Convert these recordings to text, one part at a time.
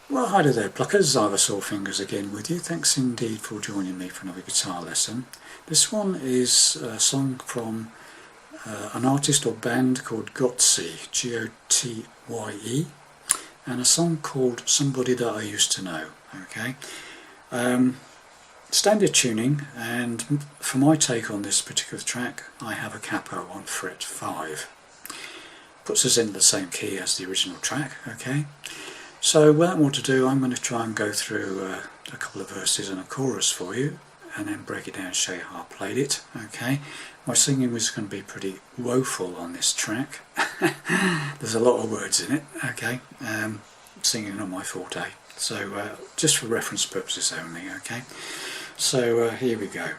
Well, hi there, pluckers. Ivor Sawfingers again with you. Thanks indeed for joining me for another guitar lesson. This one is a song from an artist or band called Gotye, G-O-T-Y-E, and a song called Somebody That I Used to Know. Okay, standard tuning, and for my take on this particular track, I have a capo on fret 5. Puts us in the same key as the original track. Okay. So without more to do, I'm going to try and go through a couple of verses and a chorus for you, and then break it down and show you how I played it. Okay, my singing was going to be pretty woeful on this track. There's a lot of words in it. Okay, singing on my forte. So just for reference purposes only. Okay, so here we go.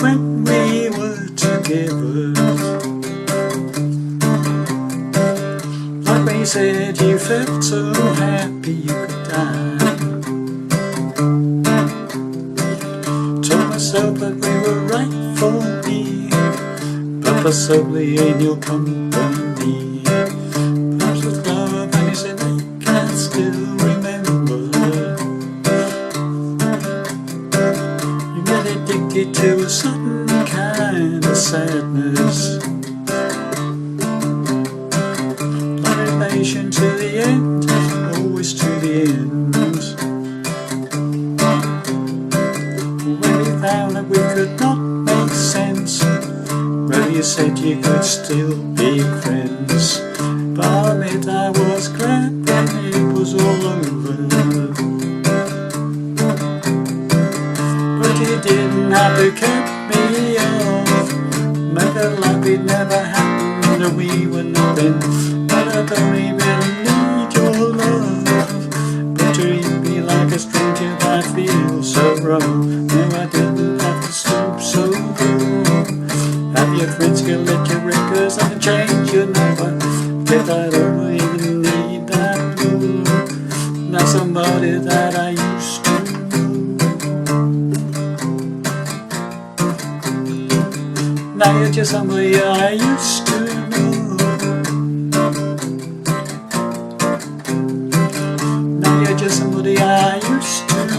When we were together, like when you said you felt so happy you could die. Told myself that we were right for me, but possibly in your company. Perhaps with love and you said I can still remember. You get addicted to a certain kind of sadness, motivation to the end, always to the end. When we found that we could not make sense, well, you said you could still be friends. But I admit I was glad when it was all over. But you didn't have to cut me off, make it like it never happened, and we were nothing. But I don't even need your love, but to treat me like a stranger I feel so wrong. No, I didn't have to stoop so low. Have your friends go let your records and change your number, but I don't even need that blue. Now somebody that I used to. Now you're just somebody I used to know. Now you're just somebody I used to know.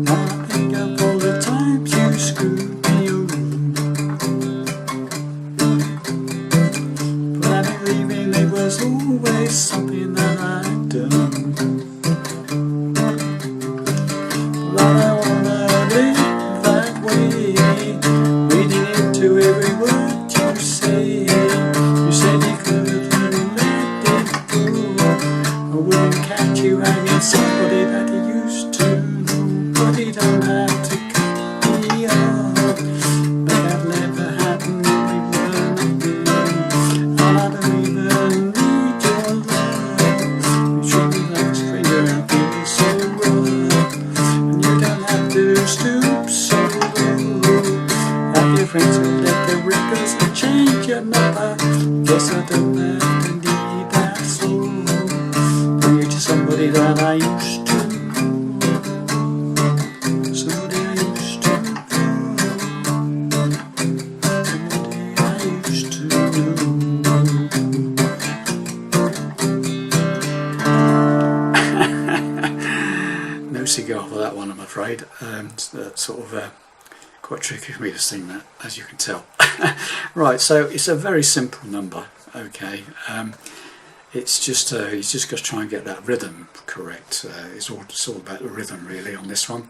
Now I think of all the times you screwed me over. It was always something that I'd done. But I wanna live that way, reading into every word you say. You said you couldn't let it go. I wouldn't catch you hanging somebody that you used to know. But you don't have to cut me off, but that never happened. We were nothing. I don't even need your love. You treat me like a stranger and feel so rough. And you don't have to stoop so low. Have your friends who let the records and change your number. Guess I don't have to need that soul. You're just somebody that I used to know. Somebody I used to know. Somebody I used to know. No cigar for that one, I'm afraid. It's sort of quite tricky for me to sing that, as you can tell. Right, so it's a very simple number. Okay, it's just he's just got to try and get that rhythm correct. It's all about the rhythm really on this one.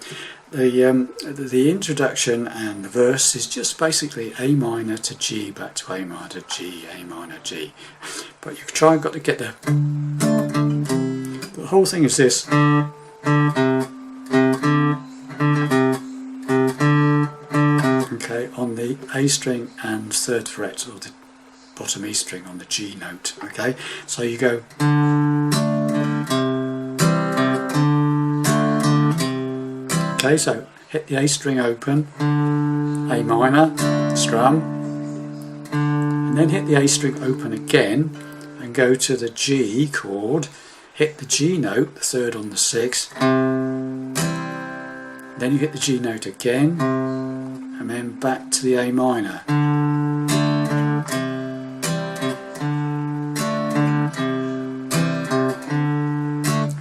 The introduction and the verse is just basically A minor to G, back to A minor to G, A minor G. But you got to get the whole thing is this. Okay, on the A string and 3rd fret, or the bottom E string on the G note. Okay, so you go. Okay, so hit the A string open, A minor, strum, and then hit the A string open again and go to the G chord, hit the G note, the third on the sixth, then you hit the G note again and then back to the A minor.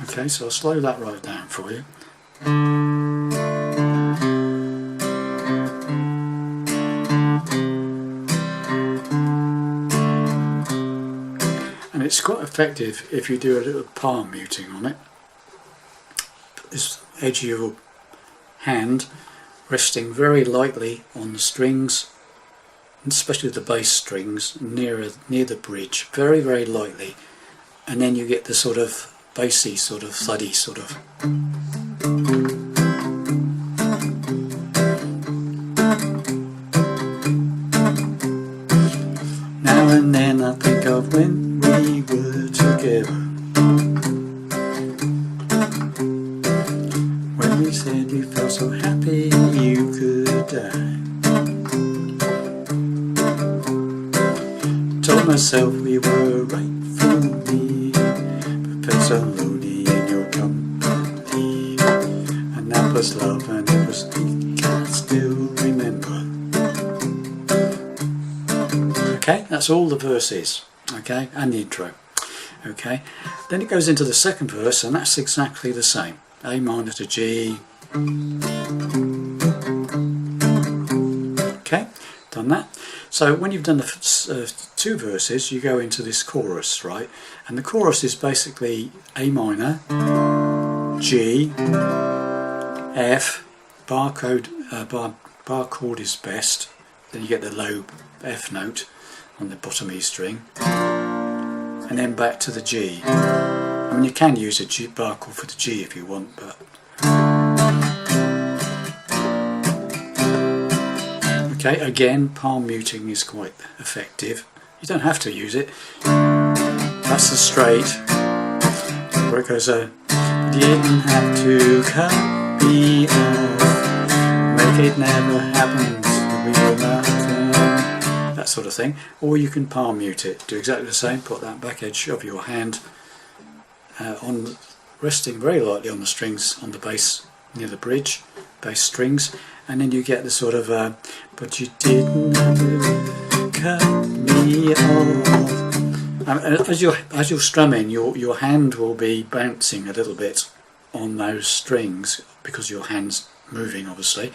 Okay, so I'll slow that right down for you. And it's quite effective if you do a little palm muting on it. Put this edge of your hand resting very lightly on the strings, especially the bass strings near the bridge, very, very lightly, and then you get the sort of bassy, sort of thuddy sort of. Now and then I think of when we were together, when we said we felt so happy you could die. Told myself we were right for me, but felt so lonely in your company. And that was love, and it was weak, I still remember. Okay, that's all the verses, okay, and the intro. Okay, then it goes into the second verse, and that's exactly the same. A minor to G. Okay, done that. So when you've done the two verses, you go into this chorus, right? And the chorus is basically A minor, G, F, bar chord is best. Then you get the low F note on the bottom E string, and then back to the G. I mean, you can use a G bar chord for the G if you want, but okay, again, palm muting is quite effective. You don't have to use it. That's the straight, where it goes didn't have to cut me off, make it never happen, we were nothing, that sort of thing. Or you can palm mute it, do exactly the same, put that back edge of your hand on, resting very lightly on the strings on the bass near the bridge, bass strings, and then you get the sort of but you didn't have to cut me off. As you're strumming, your hand will be bouncing a little bit on those strings because your hand's moving, obviously,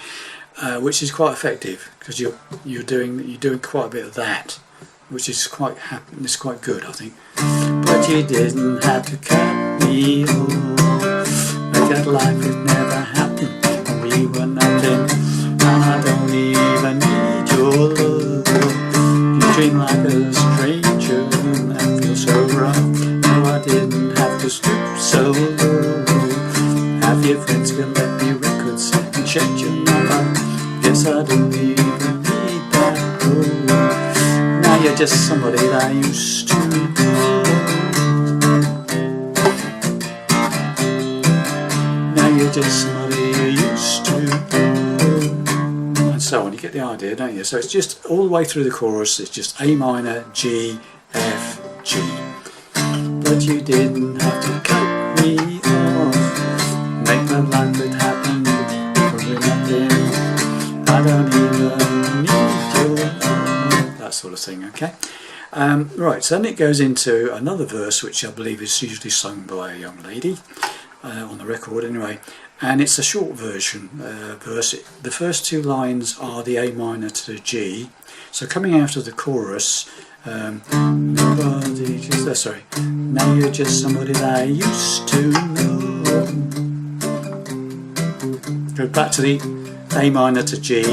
which is quite effective because you're doing quite a bit of that, which is quite good, I think. But you didn't have to cut me off, make that life it never happened, and we were nothing. And I don't even need your love. You dream like a stranger, and that feels so rough. No, I didn't have to stoop so low. Have your friends collect me records and check your number. Guess I don't even need that. Oh, now you're just somebody that I used to know. Now you're just somebody you used to know. And so on. You get the idea, don't you? So it's just all the way through the chorus. It's just A minor, G, F, G. But you didn't have to cut me off, make my life that happened for nothing. I don't even need your love. That sort of thing, okay? Right, so then it goes into another verse, which I believe is usually sung by a young lady, on the record anyway, and it's a short version verse. The first two lines are the A minor to the G, so coming out of the chorus, nobody just, sorry, now you're just somebody that I used to know. Go back to the A minor to G,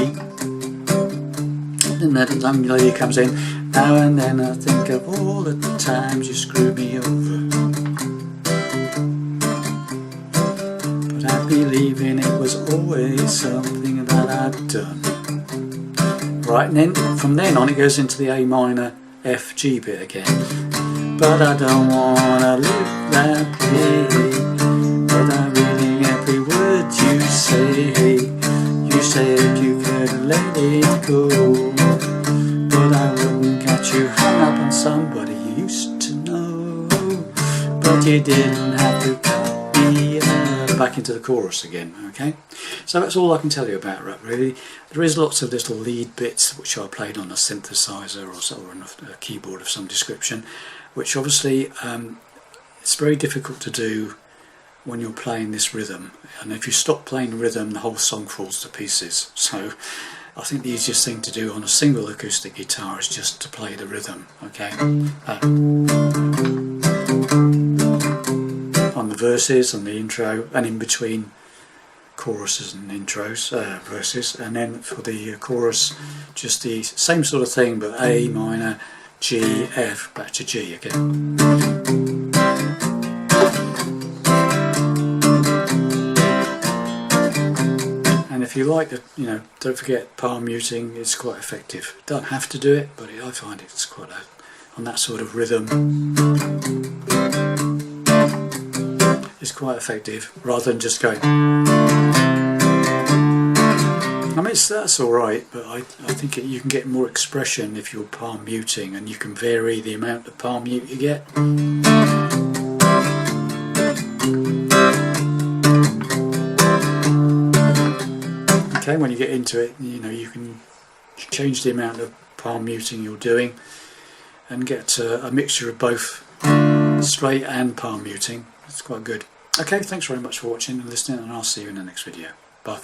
and then the young lady comes in. Now and then I think of all the times you screwed me over, but I believe in it was always something that I'd done. Right, and then from then on it goes into the A minor F G bit again. But I don't wanna live that way, but I'm reading every word you say. You said you could let it go, but I wouldn't catch you hung up on somebody you used to know, but you didn't have to cut me back into the chorus again. Okay, so that's all I can tell you about rap, really. There is lots of little lead bits which are played on a synthesizer or on a keyboard of some description, which obviously it's very difficult to do when you're playing this rhythm, and if you stop playing rhythm the whole song falls to pieces. So I think the easiest thing to do on a single acoustic guitar is just to play the rhythm, okay? On the verses, on the intro, and in between choruses and intros, verses, and then for the chorus just the same sort of thing, but A minor, G, F, back to G again. And if you like it, you know, don't forget palm muting, it's quite effective. You don't have to do it, but I find it's quite on that sort of rhythm, it's quite effective, rather than just going. I mean, that's alright, but I think you can get more expression if you're palm muting, and you can vary the amount of palm mute you get. Okay, when you get into it, you know, you can change the amount of palm muting you're doing and get a mixture of both straight and palm muting. It's quite good. Okay, thanks very much for watching and listening, and I'll see you in the next video.